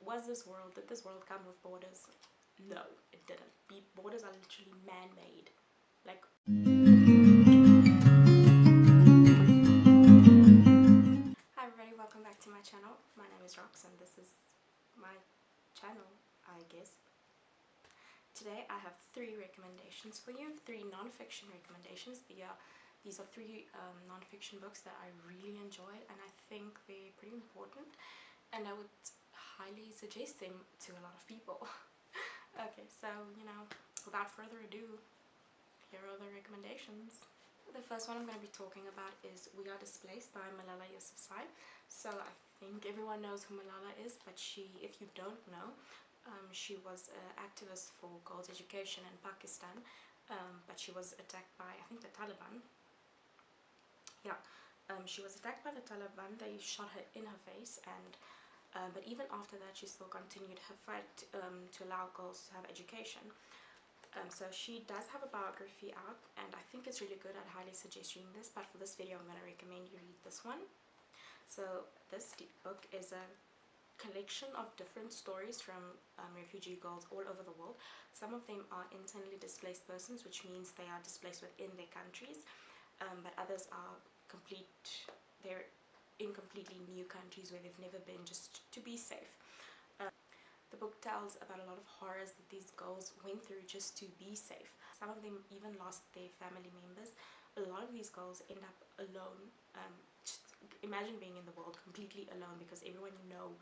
did this world come with borders? No, it didn't. Borders are literally man-made. Like, hi everybody, welcome back to my channel. My name is Rox and this is my channel, I guess. Today I have 3 recommendations for you, 3 non-fiction recommendations. These are 3 non-fiction books that I really enjoyed and I think they're pretty important and I would highly suggest them to a lot of people. Okay, so without further ado, here are the recommendations. The first one I'm going to be talking about is We Are Displaced by Malala Yousafzai. So I think everyone knows who Malala is, but if you don't know, she was an activist for girls' education in Pakistan, but she was attacked by, I think, the Taliban. Yeah, she was attacked by the Taliban. They shot her in her face, and but even after that, she still continued her fight to allow girls to have education. So she does have a biography out, and I think it's really good. I'd highly suggest reading this, but for this video, I'm going to recommend you read this one. So this book is a collection of different stories from refugee girls all over the world. Some of them are internally displaced persons, which means they are displaced within their countries, but others are they're in completely new countries where they've never been, just to be safe. The book tells about a lot of horrors that these girls went through just to be safe. Some of them even lost their family members. A lot of these girls end up alone. Just imagine being in the world completely alone because everyone you know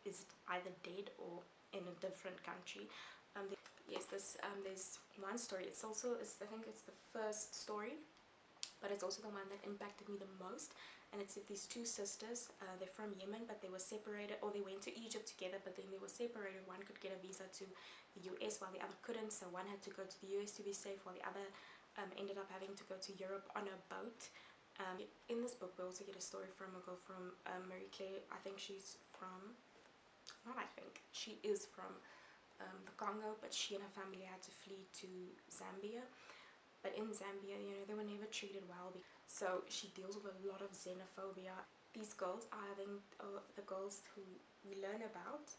is either dead or in a different country. Yes, there's one story. I think it's the first story, but it's also the one that impacted me the most, and it's these 2 sisters. They're from Yemen, but they were separated, or they went to Egypt together, but then they were separated. One could get a visa to the US while the other couldn't, so one had to go to the US to be safe while the other ended up having to go to Europe on a boat. In this book we also get a story from a girl from Marie Claire. She is from the Congo, but she and her family had to flee to Zambia. But in Zambia, they were never treated well. So she deals with a lot of xenophobia. These girls are the girls who we learn about,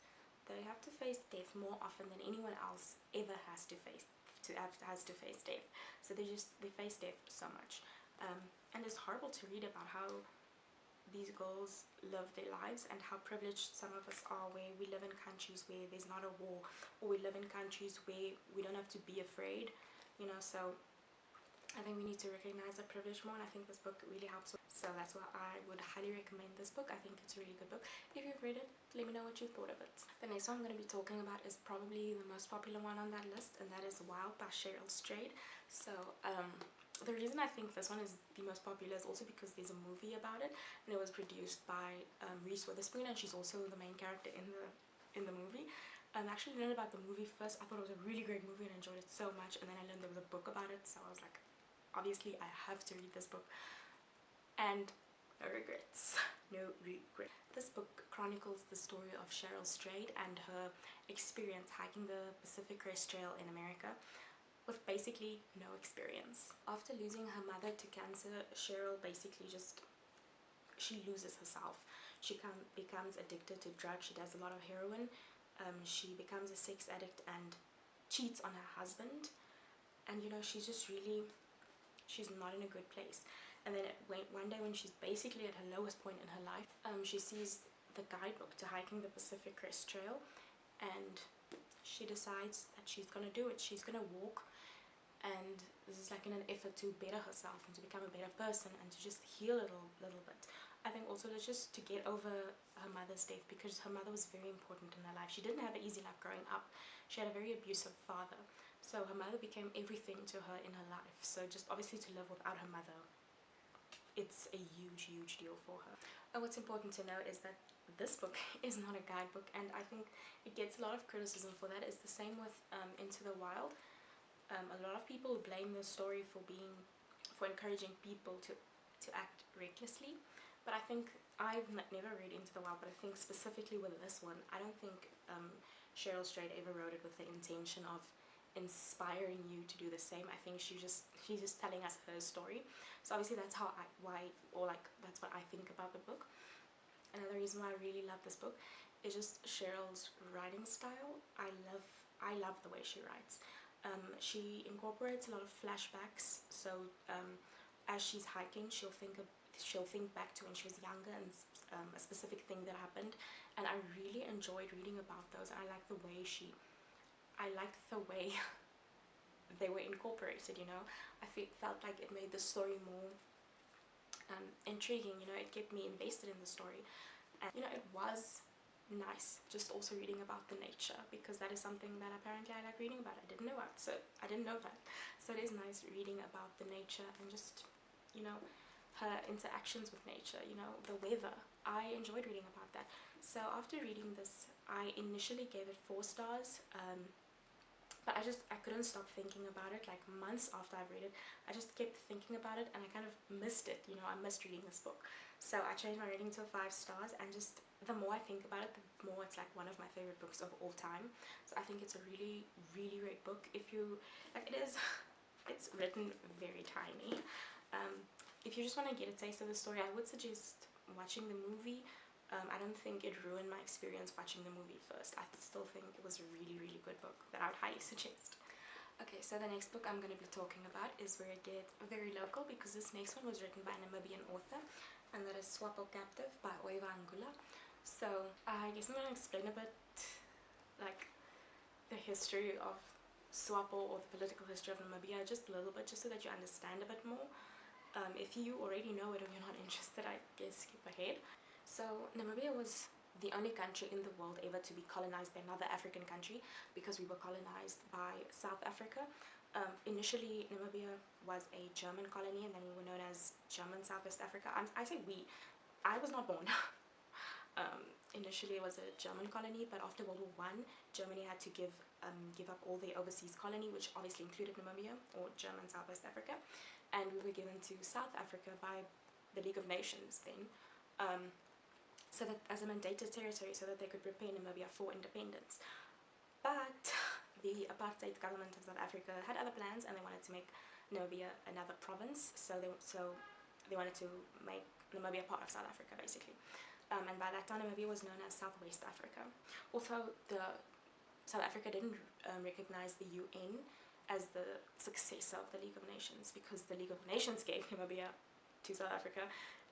they have to face death more often than anyone else ever has to face death. So they face death so much. And it's horrible to read about how these girls live their lives and how privileged some of us are, where we live in countries where there's not a war, or we live in countries where we don't have to be afraid, so I think we need to recognize that privilege more, and I think this book really helps. So that's why I would highly recommend this book. I think it's a really good book. If you've read it, let me know what you thought of it. The next one I'm going to be talking about is probably the most popular one on that list, and that is Wild by Cheryl Strayed. So the reason I think this one is the most popular is also because there's a movie about it, and it was produced by Reese Witherspoon, and she's also the main character in the movie. I actually learned about the movie first. I thought it was a really great movie and enjoyed it so much, and then I learned there was a book about it, so I was like, obviously I have to read this book, and no regrets. No regret. This book chronicles the story of Cheryl Strayed and her experience hiking the Pacific Crest Trail in America with basically no experience. After losing her mother to cancer, Cheryl basically she loses herself. She becomes addicted to drugs. She does a lot of heroin. She becomes a sex addict and cheats on her husband, and she's not in a good place. And then one day when she's basically at her lowest point in her life, she sees the guidebook to hiking the Pacific Crest Trail, and she decides that she's gonna do it. She's gonna walk, and this is like in an effort to better herself and to become a better person and to just heal a little bit. I think also just to get over her mother's death, because her mother was very important in her life. She didn't have an easy life growing up. She had a very abusive father. So her mother became everything to her in her life. So just obviously to live without her mother, it's a huge deal for her. And what's important to note is that this book is not a guidebook, and I think it gets a lot of criticism for that. It's the same with Into the Wild. A lot of people blame the story for encouraging people to act recklessly, but I think I've never read Into the Wild, but I think specifically with this one, I don't think Cheryl Strayed ever wrote it with the intention of inspiring you to do the same. I think she's just telling us her story. So obviously that's that's what I think about the book. Another reason why I really love this book is just Cheryl's writing style. I love the way she writes. She incorporates a lot of flashbacks. So as she's hiking, she'll think back to when she was younger and a specific thing that happened. And I really enjoyed reading about those. I like the way they were incorporated. You know, felt like it made the story more intriguing. You know, it kept me invested in the story, and you know, it was nice just also reading about the nature, because that is something that apparently I like reading about. I didn't know that, so so it is nice reading about the nature and just, you know, her interactions with nature, you know, the weather. I enjoyed reading about that. So after reading this, I initially gave it 4 stars, but I couldn't stop thinking about it. Like months after I've read it, I just kept thinking about it, and I kind of missed it. You know, I missed reading this book. So I changed my rating to 5 stars, and just the more I think about it, the more it's like one of my favorite books of all time. So I think it's a really, really great book. If you like, it's written very tiny. If you just want to get a taste of the story, I would suggest watching the movie. I don't think it ruined my experience watching the movie first. I still think it was a really, really good book that I would highly suggest. Okay, so the next book I'm going to be talking about is where it gets very local, because this next one was written by a Namibian author, and that is Swapo Captive by Oiva Angula. So I guess I'm going to explain a bit like the history of Swapo, or the political history of Namibia, just a little bit, just so that you understand a bit more. If you already know it or you're not interested, I guess skip ahead. So Namibia was the only country in the world ever to be colonized by another African country, because we were colonized by South Africa. Initially, Namibia was a German colony, and then we were known as German Southwest Africa. I say we. I was not born. Initially, it was a German colony, but after World War I, Germany had to give up all their overseas colony, which obviously included Namibia, or German Southwest Africa, and we were given to South Africa by the League of Nations then. So that as a mandated territory, so that they could prepare Namibia for independence. But the apartheid government of South Africa had other plans, and they wanted to make Namibia another province. So they wanted to make Namibia part of South Africa, basically. And by that time, Namibia was known as Southwest Africa. Also, South Africa didn't recognize the UN as the successor of the League of Nations, because the League of Nations gave Namibia to South Africa,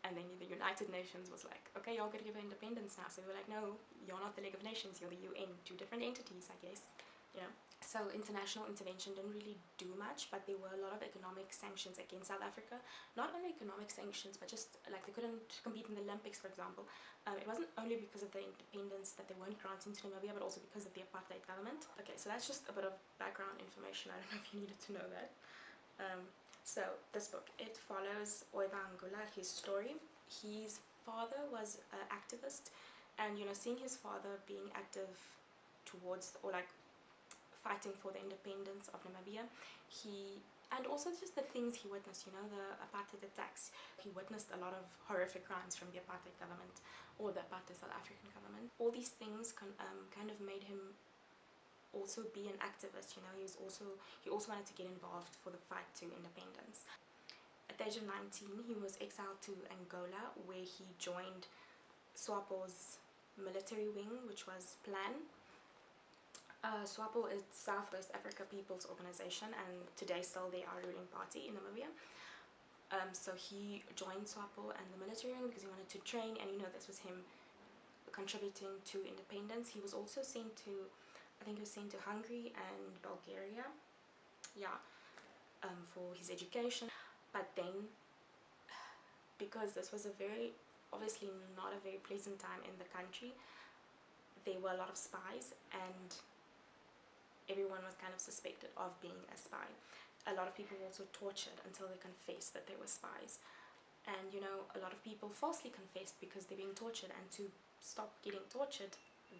and then the United Nations was like, okay, y'all gotta give her independence now. So they were like, no, you're not the League of Nations, you're the UN. 2 different entities, I guess, you know. So international intervention didn't really do much, but there were a lot of economic sanctions against South Africa. Not only economic sanctions, but just like they couldn't compete in the Olympics, for example. It wasn't only because of the independence that they weren't granting to Namibia, but also because of the apartheid government. Okay, so that's just a bit of background information. I don't know if you needed to know that. So this book, it follows Oiva Angula, his story. His father was an activist, and you know, seeing his father being active towards, or like fighting for the independence of Namibia, and also just the things he witnessed, you know, the apartheid attacks. He witnessed a lot of horrific crimes from the apartheid government, or the apartheid South African government. All these things kind of made him also be an activist. You know, he also wanted to get involved for the fight to independence. At the age of 19, he was exiled to Angola, where he joined SWAPO's military wing, which was PLAN. SWAPO is Southwest Africa People's Organization, and today still they are ruling party in Namibia. So he joined SWAPO and the military wing because he wanted to train, and you know, this was him contributing to independence. He was also sent to, I think he was sent to Hungary and Bulgaria, yeah, for his education. But then, because this was obviously not a very pleasant time in the country, there were a lot of spies, and everyone was kind of suspected of being a spy. A lot of people were also tortured until they confessed that they were spies. And you know, a lot of people falsely confessed because they're being tortured, and to stop getting tortured,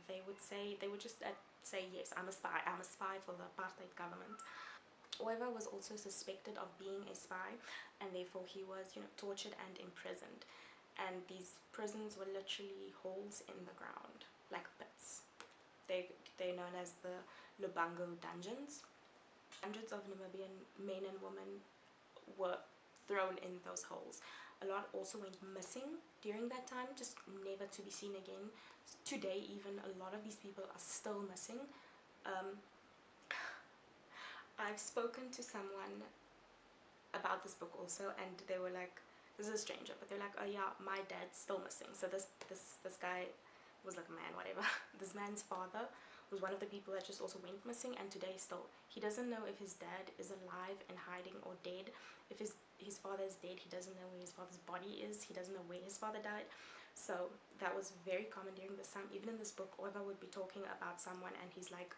they would just say, yes, I'm a spy for the apartheid government. Oiva was also suspected of being a spy, and therefore he was, you know, tortured and imprisoned. And these prisons were literally holes in the ground, like pits. They're known as the Lubango dungeons. Hundreds of Namibian men and women were thrown in those holes. A lot also went missing, during that time, just never to be seen again. Today even, a lot of these people are still missing. I've spoken to someone about this book also, and they were like, this is a stranger, but they're like, oh yeah, my dad's still missing. So this guy was like a man, whatever. This man's father was one of the people that just also went missing, and today still he doesn't know if his dad is alive and hiding or dead. If his father is dead, he doesn't know where his father's body is. He doesn't know where his father died. So that was very common during this time. Even in this book, Oliver would be talking about someone and he's like,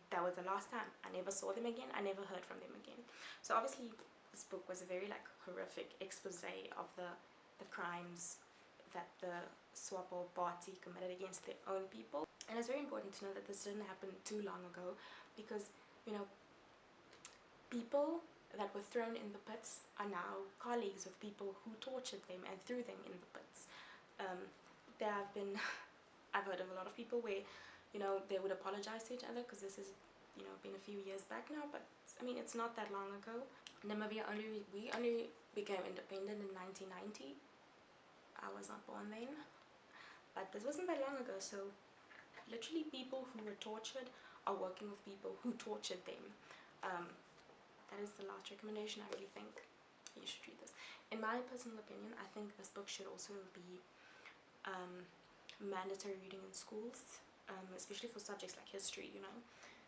that was the last time. I never saw them again. I never heard from them again. So obviously this book was a very like horrific expose of the crimes that the Swapo party committed against their own people. And it's very important to know that this didn't happen too long ago, because, you know, people that were thrown in the pits are now colleagues of people who tortured them and threw them in the pits. There have been, I've heard of a lot of people where, you know, they would apologize to each other, because this is, you know, been a few years back now, but I mean, it's not that long ago. Namibia we only became independent in 1990. I was not born then, but this wasn't that long ago. So literally people who were tortured are working with people who tortured them. That is the last recommendation. I really think you should read this. In my personal opinion, I think this book should also be mandatory reading in schools, especially for subjects like history, you know,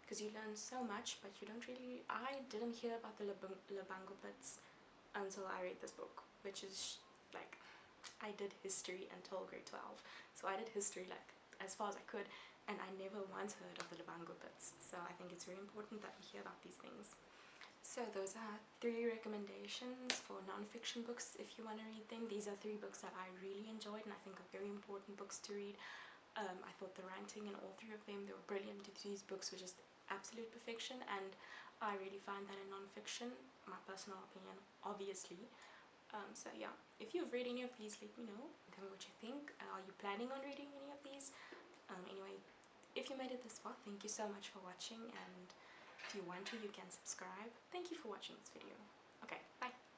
because you learn so much, but you don't really, I didn't hear about the Labango pits until I read this book, which is like, I did history until grade 12, so I did history like as far as I could, and I never once heard of the Labango pits. So I think it's very important that we hear about these things. So those are 3 recommendations for non-fiction books if you want to read them. These are 3 books that I really enjoyed and I think are very important books to read. I thought the writing in all 3 of them, they were brilliant. These books were just absolute perfection, and I really find that in non-fiction, my personal opinion, obviously. So yeah, if you've read any of these, let me know. Tell me what you think. Are you planning on reading any of these? Anyway, if you made it this far, thank you so much for watching, and if you want to, you can subscribe. Thank you for watching this video. Okay, bye.